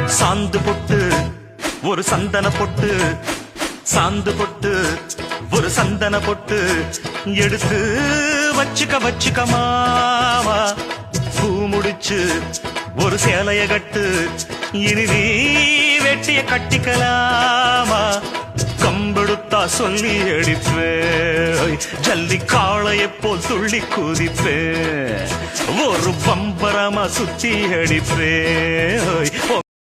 சாந்து பொட்டு ஒரு சந்தன பொட்டு, சாந்து பொட்டு ஒரு சந்தன பொட்டு எடுத்து வச்சுக்க மாமா. பூ முடிச்சு ஒரு சேலைய கட்டு, இனி நீ வெட்டிய கட்டிக்கலாமா. கம்பெடுத்தா சொல்லி அடிப்பே, ஜல்லி காளைய போல் துள்ளி குதிப்பே, ஒரு பம்பரமா சுத்தி அடிப்பே.